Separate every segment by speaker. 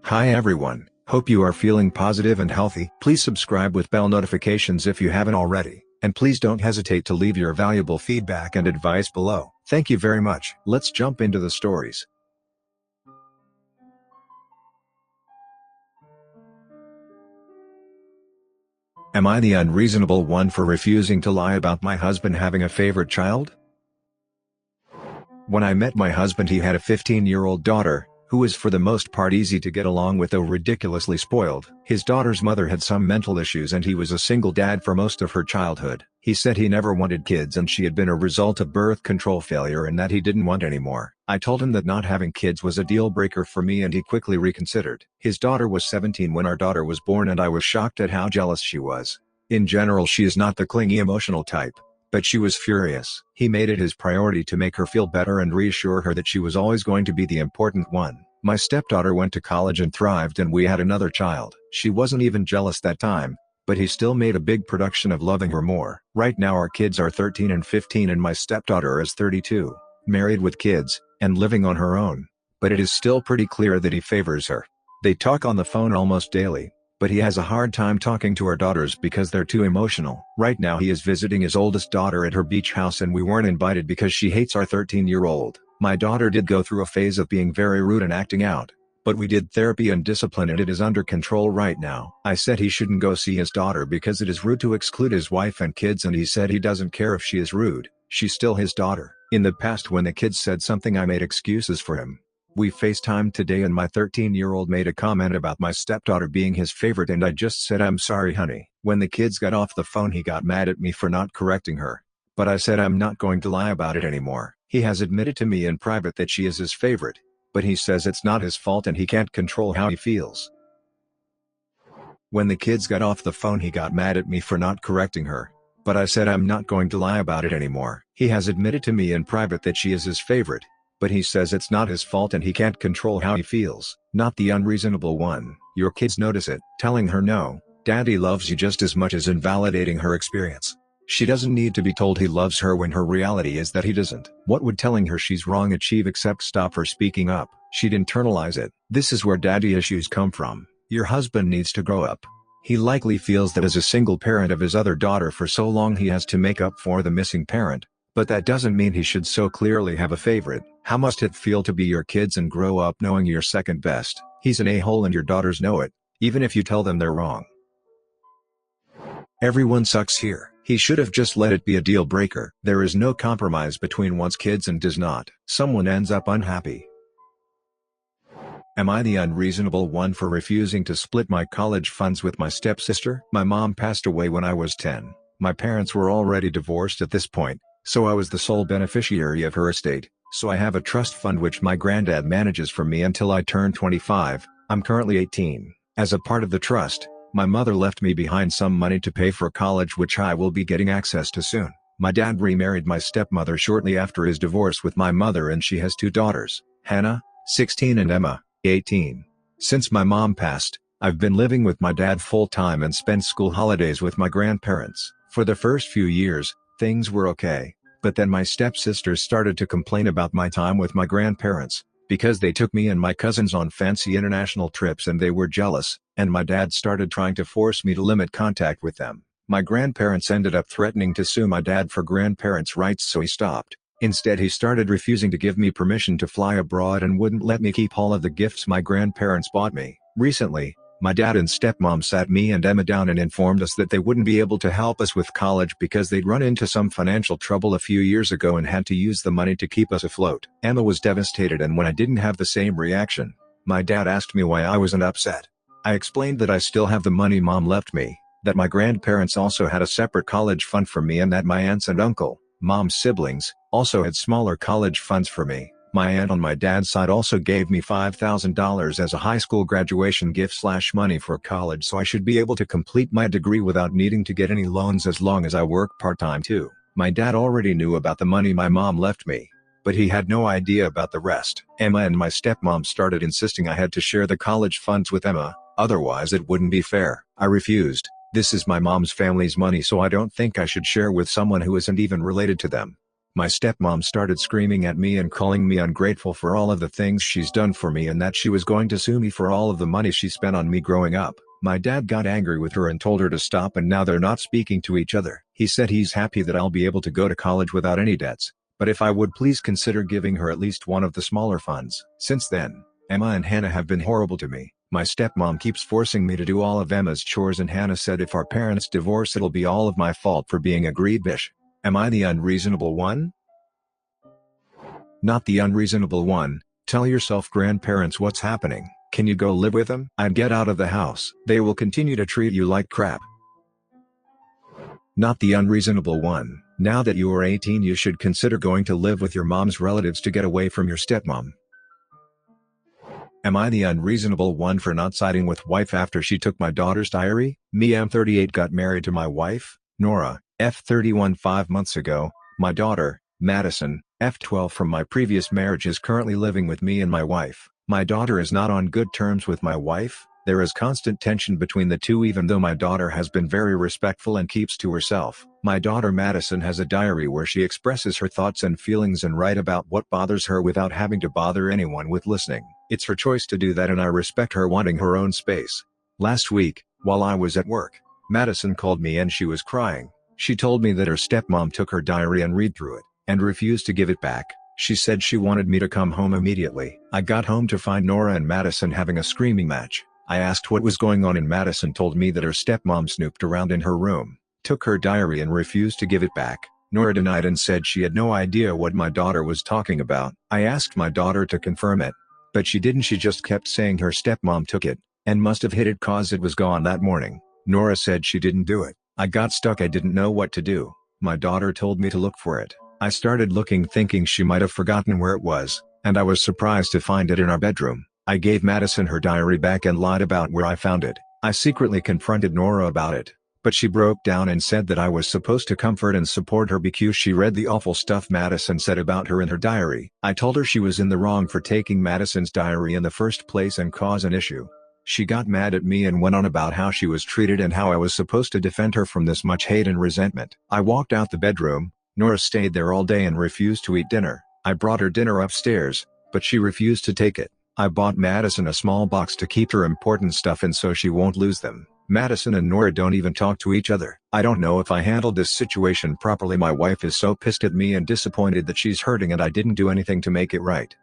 Speaker 1: Hi everyone, hope you are feeling positive and healthy. Please subscribe with bell notifications if you haven't already, and please don't hesitate to leave your valuable feedback and advice below. Thank you very much. Let's jump into the stories. Am I the unreasonable one for refusing to lie about my husband having a favorite child? When I met my husband, he had a 15-year-old daughter, who was for the most part easy to get along with though ridiculously spoiled. His daughter's mother had some mental issues and he was a single dad for most of her childhood. He said he never wanted kids and she had been a result of birth control failure and that he didn't want any more. I told him that not having kids was a deal breaker for me and he quickly reconsidered. His daughter was 17 when our daughter was born and I was shocked at how jealous she was. In general, she is not the clingy emotional type, but she was furious. He made it his priority to make her feel better and reassure her that she was always going to be the important one. My stepdaughter went to college and thrived and we had another child. She wasn't even jealous that time, but he still made a big production of loving her more. Right now our kids are 13 and 15 and my stepdaughter is 32, married with kids, and living on her own. But it is still pretty clear that he favors her. They talk on the phone almost daily, but he has a hard time talking to our daughters because they're too emotional. Right now he is visiting his oldest daughter at her beach house and we weren't invited because she hates our 13-year-old. My daughter did go through a phase of being very rude and acting out, but we did therapy and discipline and it is under control right now. I said he shouldn't go see his daughter because it is rude to exclude his wife and kids and he said he doesn't care if she is rude, she's still his daughter. In the past when the kids said something I made excuses for him. We FaceTimed today and my 13-year-old made a comment about my stepdaughter being his favorite and I just said I'm sorry honey. When the kids got off the phone he got mad at me for not correcting her. But I said I'm not going to lie about it anymore. He has admitted to me in private that she is his favorite, but he says it's not his fault and he can't control how he feels. When the kids got off the phone he got mad at me for not correcting her. But I said I'm not going to lie about it anymore. He has admitted to me in private that she is his favorite, but he says it's not his fault and he can't control how he feels. Not the unreasonable one. Your kids notice it. Telling her no, daddy loves you just as much as invalidating her experience. She doesn't need to be told he loves her when her reality is that he doesn't. What would telling her she's wrong achieve except stop her speaking up? She'd internalize it. This is where daddy issues come from. Your husband needs to grow up. He likely feels that as a single parent of his other daughter for so long he has to make up for the missing parent. But that doesn't mean he should so clearly have a favorite. How must it feel to be your kids and grow up knowing you're second best? He's an a-hole and your daughters know it, even if you tell them they're wrong. Everyone sucks here. He should have just let it be a deal breaker. There is no compromise between wants kids and does not. Someone ends up unhappy. Am I the unreasonable one for refusing to split my college funds with my stepsister? My mom passed away when I was 10. My parents were already divorced at this point, so I was the sole beneficiary of her estate. So I have a trust fund which my granddad manages for me until I turn 25. I'm currently 18. As a part of the trust, my mother left me behind some money to pay for college which I will be getting access to soon. My dad remarried my stepmother shortly after his divorce with my mother and she has two daughters, Hannah, 16 and Emma, 18. Since my mom passed, I've been living with my dad full-time and spent school holidays with my grandparents. For the first few years, things were okay, but then my stepsisters started to complain about my time with my grandparents, because they took me and my cousins on fancy international trips and they were jealous, and my dad started trying to force me to limit contact with them. My grandparents ended up threatening to sue my dad for grandparents' rights so he stopped. Instead he started refusing to give me permission to fly abroad and wouldn't let me keep all of the gifts my grandparents bought me. Recently, my dad and stepmom sat me and Emma down and informed us that they wouldn't be able to help us with college because they'd run into some financial trouble a few years ago and had to use the money to keep us afloat. Emma was devastated and when I didn't have the same reaction, my dad asked me why I wasn't upset. I explained that I still have the money mom left me, that my grandparents also had a separate college fund for me and that my aunts and uncle, mom's siblings, also had smaller college funds for me. My aunt on my dad's side also gave me $5,000 as a high school graduation gift/money for college so I should be able to complete my degree without needing to get any loans as long as I work part-time too. My dad already knew about the money my mom left me, but he had no idea about the rest. Emma and my stepmom started insisting I had to share the college funds with Emma, otherwise it wouldn't be fair. I refused. This is my mom's family's money so I don't think I should share with someone who isn't even related to them. My stepmom started screaming at me and calling me ungrateful for all of the things she's done for me and that she was going to sue me for all of the money she spent on me growing up. My dad got angry with her and told her to stop, and now they're not speaking to each other. He said he's happy that I'll be able to go to college without any debts, but if I would please consider giving her at least one of the smaller funds. Since then, Emma and Hannah have been horrible to me. My stepmom keeps forcing me to do all of Emma's chores, and Hannah said if our parents divorce it'll be all of my fault for being a greedy bitch. Am I the unreasonable one? Not the unreasonable one. Tell yourself grandparents what's happening. Can you go live with them? I'd get out of the house. They will continue to treat you like crap. Not the unreasonable one. Now that you are 18 you should consider going to live with your mom's relatives to get away from your stepmom. Am I the unreasonable one for not siding with wife after she took my daughter's diary? Me M38 got married to my wife, Nora, F31 5 months ago. My daughter, Madison, F12 from my previous marriage is currently living with me and my wife. My daughter is not on good terms with my wife. There is constant tension between the two even though my daughter has been very respectful and keeps to herself. My daughter Madison has a diary where she expresses her thoughts and feelings and write about what bothers her without having to bother anyone with listening. It's her choice to do that and I respect her wanting her own space. Last week, while I was at work, Madison called me and she was crying. She told me that her stepmom took her diary and read through it, and refused to give it back. She said she wanted me to come home immediately. I got home to find Nora and Madison having a screaming match. I asked what was going on and Madison told me that her stepmom snooped around in her room, took her diary and refused to give it back. Nora denied and said she had no idea what my daughter was talking about. I asked my daughter to confirm it, but she didn't. She just kept saying her stepmom took it, and must have hid it cause it was gone that morning. Nora said she didn't do it. I got stuck. I didn't know what to do. My daughter told me to look for it. I started looking thinking she might have forgotten where it was, and I was surprised to find it in our bedroom. I gave Madison her diary back and lied about where I found it. I secretly confronted Nora about it, but she broke down and said that I was supposed to comfort and support her because she read the awful stuff Madison said about her in her diary. I told her she was in the wrong for taking Madison's diary in the first place and cause an issue. She got mad at me and went on about how she was treated and how I was supposed to defend her from this much hate and resentment. I walked out the bedroom. Nora stayed there all day and refused to eat dinner. I brought her dinner upstairs, but she refused to take it. I bought Madison a small box to keep her important stuff in so she won't lose them. Madison and Nora don't even talk to each other. I don't know if I handled this situation properly. My wife is so pissed at me and disappointed that she's hurting and I didn't do anything to make it right.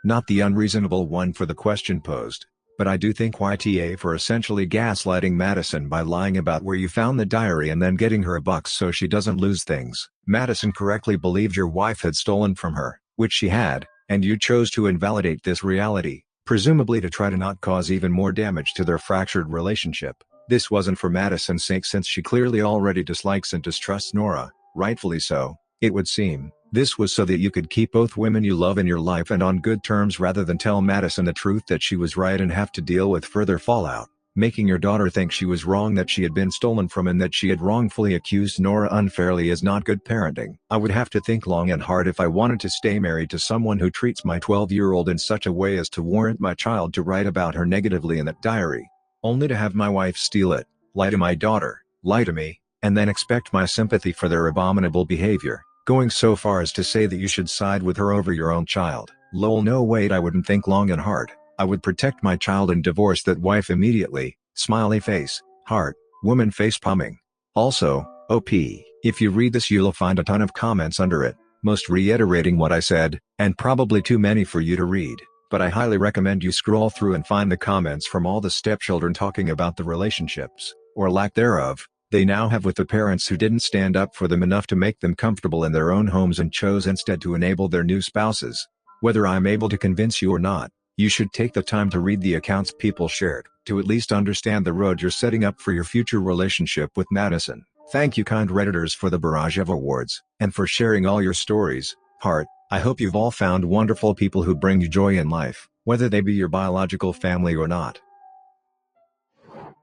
Speaker 1: Not the unreasonable one for the question posed, but I do think AITA for essentially gaslighting Madison by lying about where you found the diary and then getting her a box so she doesn't lose things. Madison correctly believed your wife had stolen from her, which she had, and you chose to invalidate this reality, presumably to try to not cause even more damage to their fractured relationship. This wasn't for Madison's sake since she clearly already dislikes and distrusts Nora, rightfully so, it would seem. This was so that you could keep both women you love in your life and on good terms rather than tell Madison the truth that she was right and have to deal with further fallout, making your daughter think she was wrong, that she had been stolen from and that she had wrongfully accused Nora unfairly is not good parenting. I would have to think long and hard if I wanted to stay married to someone who treats my 12-year-old in such a way as to warrant my child to write about her negatively in that diary, only to have my wife steal it, lie to my daughter, lie to me, and then expect my sympathy for their abominable behavior. Going so far as to say that you should side with her over your own child. Lol, no wait, I wouldn't think long and hard. I would protect my child and divorce that wife immediately. Smiley face, heart, woman face palming. Also, OP, if you read this you'll find a ton of comments under it, most reiterating what I said, and probably too many for you to read, but I highly recommend you scroll through and find the comments from all the stepchildren talking about the relationships, or lack thereof, they now have with the parents who didn't stand up for them enough to make them comfortable in their own homes and chose instead to enable their new spouses. Whether I'm able to convince you or not, you should take the time to read the accounts people shared, to at least understand the road you're setting up for your future relationship with Madison. Thank you kind Redditors for the barrage of awards, and for sharing all your stories. Heart, I hope you've all found wonderful people who bring you joy in life, whether they be your biological family or not.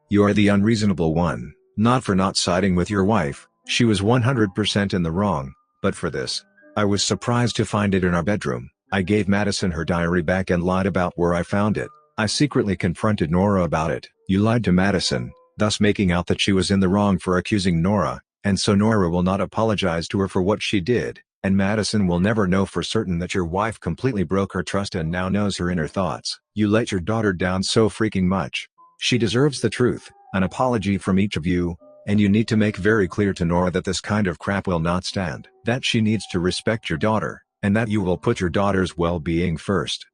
Speaker 1: You are the unreasonable one. Not for not siding with your wife, she was 100% in the wrong, but for this. I was surprised to find it in our bedroom. I gave Madison her diary back and lied about where I found it. I secretly confronted Nora about it. You lied to Madison, thus making out that she was in the wrong for accusing Nora, And so Nora will not apologize to her for what she did, and Madison will never know for certain that your wife completely broke her trust and now knows her inner thoughts. You let your daughter down so freaking much. She deserves the truth, an apology from each of you, and you need to make very clear to Nora that this kind of crap will not stand. That she needs to respect your daughter, and that you will put your daughter's well-being first.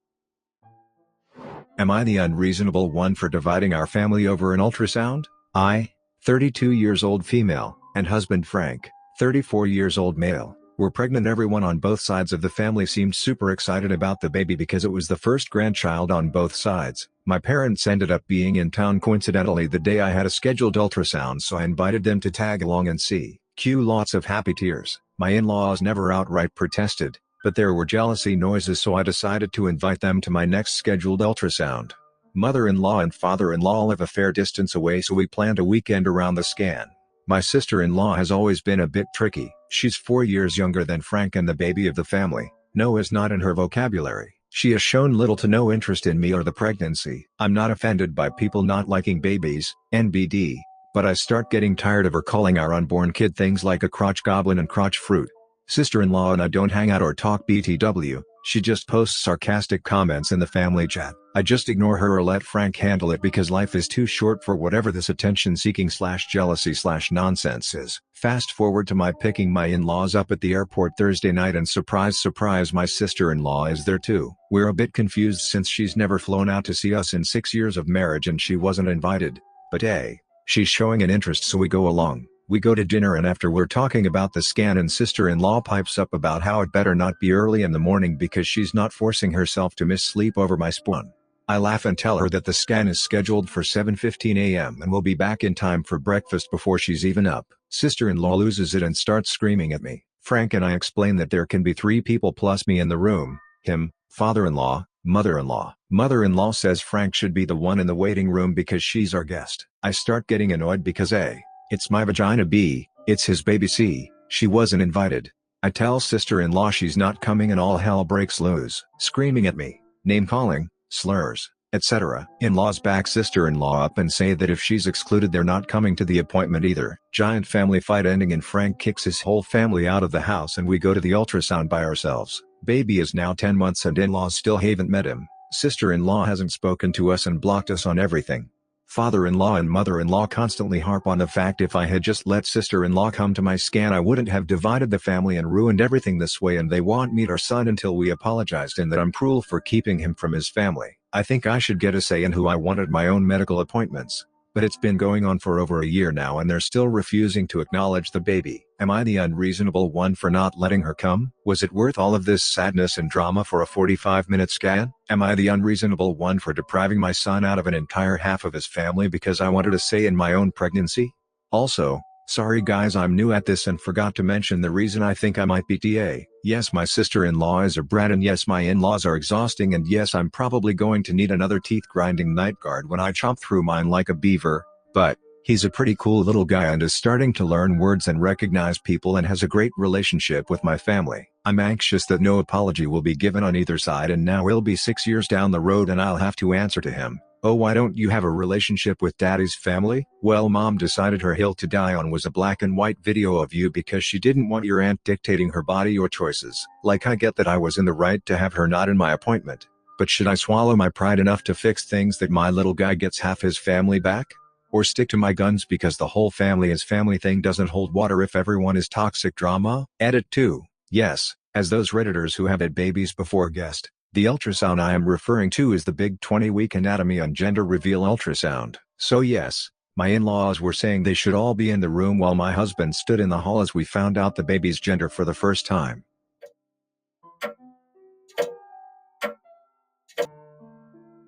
Speaker 1: Am I the unreasonable one for dividing our family over an ultrasound? I, 32 years old female, and husband Frank, 34 years old male, were pregnant. Everyone on both sides of the family seemed super excited about the baby because it was the first grandchild on both sides. My parents ended up being in town coincidentally the day I had a scheduled ultrasound, so I invited them to tag along and see. Cue lots of happy tears. My in-laws never outright protested, but there were jealousy noises, so I decided to invite them to my next scheduled ultrasound. Mother-in-law and father-in-law live a fair distance away, so we planned a weekend around the scan. My sister-in-law has always been a bit tricky. She's 4 years younger than Frank and the baby of the family. No is not in her vocabulary. She has shown little to no interest in me or the pregnancy. I'm not offended by people not liking babies, NBD, but I start getting tired of her calling our unborn kid things like a crotch goblin and crotch fruit. Sister-in-law and I don't hang out or talk BTW, she just posts sarcastic comments in the family chat. I just ignore her or let Frank handle it because life is too short for whatever this attention-seeking/jealousy/nonsense is. Fast forward to my picking my in-laws up at the airport Thursday night, and surprise surprise, my sister-in-law is there too. We're a bit confused since she's never flown out to see us in 6 years of marriage and she wasn't invited. But hey, she's showing an interest, so we go along. We go to dinner, and after we're talking about the scan and sister-in-law pipes up about how it better not be early in the morning because she's not forcing herself to miss sleep over my spawn. I laugh and tell her that the scan is scheduled for 7:15 a.m. and we'll be back in time for breakfast before she's even up. Sister-in-law loses it and starts screaming at me. Frank and I explain that there can be 3 people plus me in the room: him, father-in-law, mother-in-law. Mother-in-law says Frank should be the one in the waiting room because she's our guest. I start getting annoyed because A, it's my vagina, B, it's his baby, C, she wasn't invited. I tell sister-in-law she's not coming and all hell breaks loose. Screaming at me, name-calling, slurs, etc. In-laws back sister-in-law up and say that if she's excluded they're not coming to the appointment either. Giant family fight ending and Frank kicks his whole family out of the house and we go to the ultrasound by ourselves. Baby is now 10 months and in-laws still haven't met him. Sister-in-law hasn't spoken to us and blocked us on everything. Father-in-law and mother-in-law constantly harp on the fact if I had just let sister-in-law come to my scan I wouldn't have divided the family and ruined everything this way, and they won't meet our son until we apologized and that I'm cruel for keeping him from his family. I think I should get a say in who I want at my own medical appointments. But it's been going on for over a year now and they're still refusing to acknowledge the baby. Am I the unreasonable one for not letting her come? Was it worth all of this sadness and drama for a 45-minute scan? Am I the unreasonable one for depriving my son out of an entire half of his family because I wanted a say in my own pregnancy? Also, sorry guys, I'm new at this and forgot to mention the reason I think I might be TA. Yes, my sister-in-law is a brat, and yes, my in-laws are exhausting, and yes, I'm probably going to need another teeth-grinding night guard when I chomp through mine like a beaver, but he's a pretty cool little guy and is starting to learn words and recognize people and has a great relationship with my family. I'm anxious that no apology will be given on either side, and now it'll be 6 years down the road and I'll have to answer to him. Oh, why don't you have a relationship with daddy's family? Well, mom decided her hill to die on was a black and white video of you because she didn't want your aunt dictating her body or choices. Like, I get that I was in the right to have her not in my appointment, but should I swallow my pride enough to fix things that my little guy gets half his family back? Or stick to my guns because the whole family is family thing doesn't hold water if everyone is toxic drama? Edit 2. Yes, as those Redditors who have had babies before guessed, the ultrasound I am referring to is the big 20-week anatomy on gender reveal ultrasound. So yes, my in-laws were saying they should all be in the room while my husband stood in the hall as we found out the baby's gender for the first time.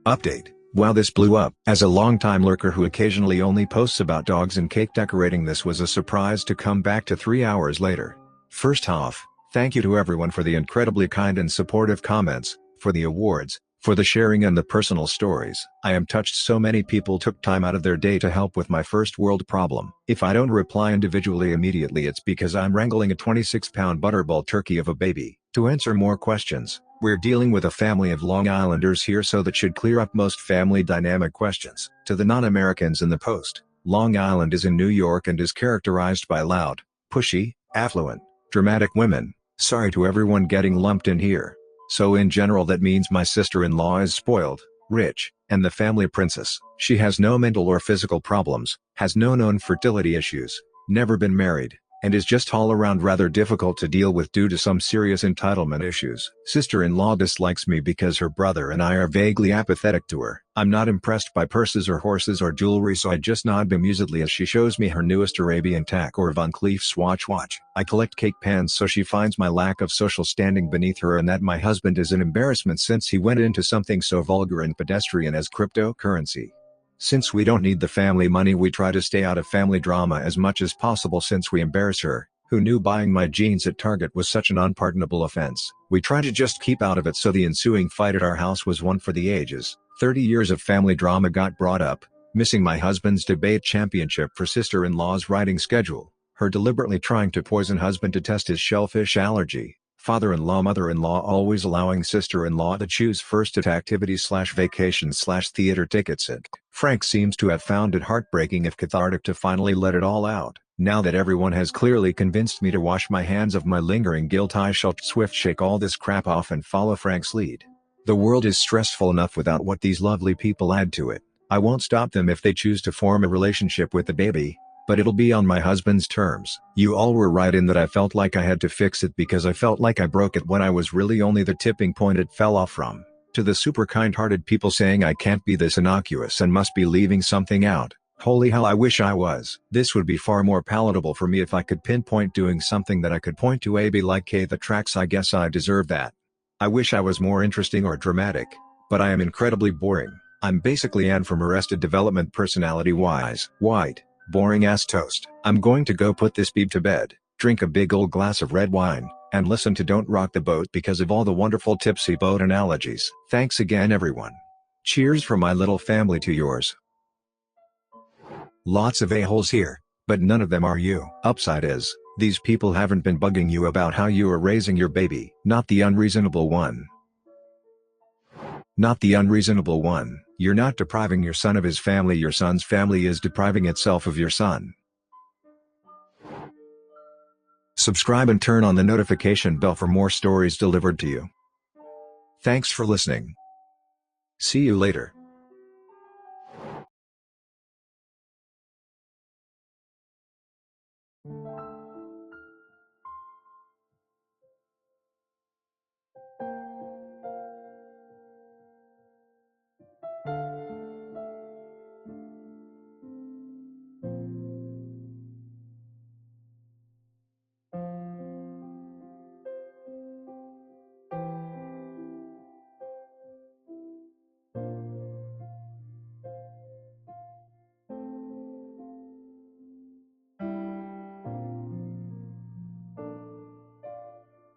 Speaker 1: Update. Wow, this blew up. As a longtime lurker who occasionally only posts about dogs and cake decorating, this was a surprise to come back to 3 hours later. First off, thank you to everyone for the incredibly kind and supportive comments, for the awards, for the sharing and the personal stories. I am touched so many people took time out of their day to help with my first world problem. If I don't reply individually immediately, it's because I'm wrangling a 26-pound butterball turkey of a baby. To answer more questions, we're dealing with a family of Long Islanders here, so that should clear up most family dynamic questions. To the non-Americans in the post, Long Island is in New York and is characterized by loud, pushy, affluent, dramatic women. Sorry to everyone getting lumped in here. So in general that means my sister-in-law is spoiled, rich, and the family princess. She has no mental or physical problems, has no known fertility issues, never been married, and is just all around rather difficult to deal with due to some serious entitlement issues. Sister-in-law dislikes me because her brother and I are vaguely apathetic to her. I'm not impressed by purses or horses or jewelry, so I just nod bemusedly as she shows me her newest Arabian tack or Van Cleef Swatch watch. I collect cake pans, so she finds my lack of social standing beneath her and that my husband is an embarrassment since he went into something so vulgar and pedestrian as cryptocurrency. Since we don't need the family money, we try to stay out of family drama as much as possible since we embarrass her, who knew buying my jeans at Target was such an unpardonable offense. We try to just keep out of it, so the ensuing fight at our house was one for the ages. 30 years of family drama got brought up, missing my husband's debate championship for sister-in-law's writing schedule, her deliberately trying to poison husband to test his shellfish allergy, father-in-law mother-in-law always allowing sister-in-law to choose first at activities/vacations/theater tickets. And Frank seems to have found it heartbreaking if cathartic to finally let it all out. Now that everyone has clearly convinced me to wash my hands of my lingering guilt, I shall swift shake all this crap off and follow Frank's lead. The world is stressful enough without what these lovely people add to it. I won't stop them if they choose to form a relationship with the baby, but it'll be on my husband's terms. You all were right in that I felt like I had to fix it because I felt like I broke it when I was really only the tipping point it fell off from. To the super kind-hearted people saying I can't be this innocuous and must be leaving something out, holy hell, I wish I was. This would be far more palatable for me if I could pinpoint doing something that I could point to. Be like, hey, the tracks, I guess I deserve that. I wish I was more interesting or dramatic, but I am incredibly boring. I'm basically Anne from Arrested Development personality-wise. White, boring-ass toast. I'm going to go put this beeb to bed, drink a big old glass of red wine, and listen to Don't Rock the Boat because of all the wonderful tipsy boat analogies. Thanks again, everyone. Cheers from my little family to yours. Lots of a-holes here, but none of them are you. Upside is, these people haven't been bugging you about how you are raising your baby. Not the unreasonable one. Not the unreasonable one. You're not depriving your son of his family. Your son's family is depriving itself of your son. Subscribe and turn on the notification bell for more stories delivered to you. Thanks for listening. See you later.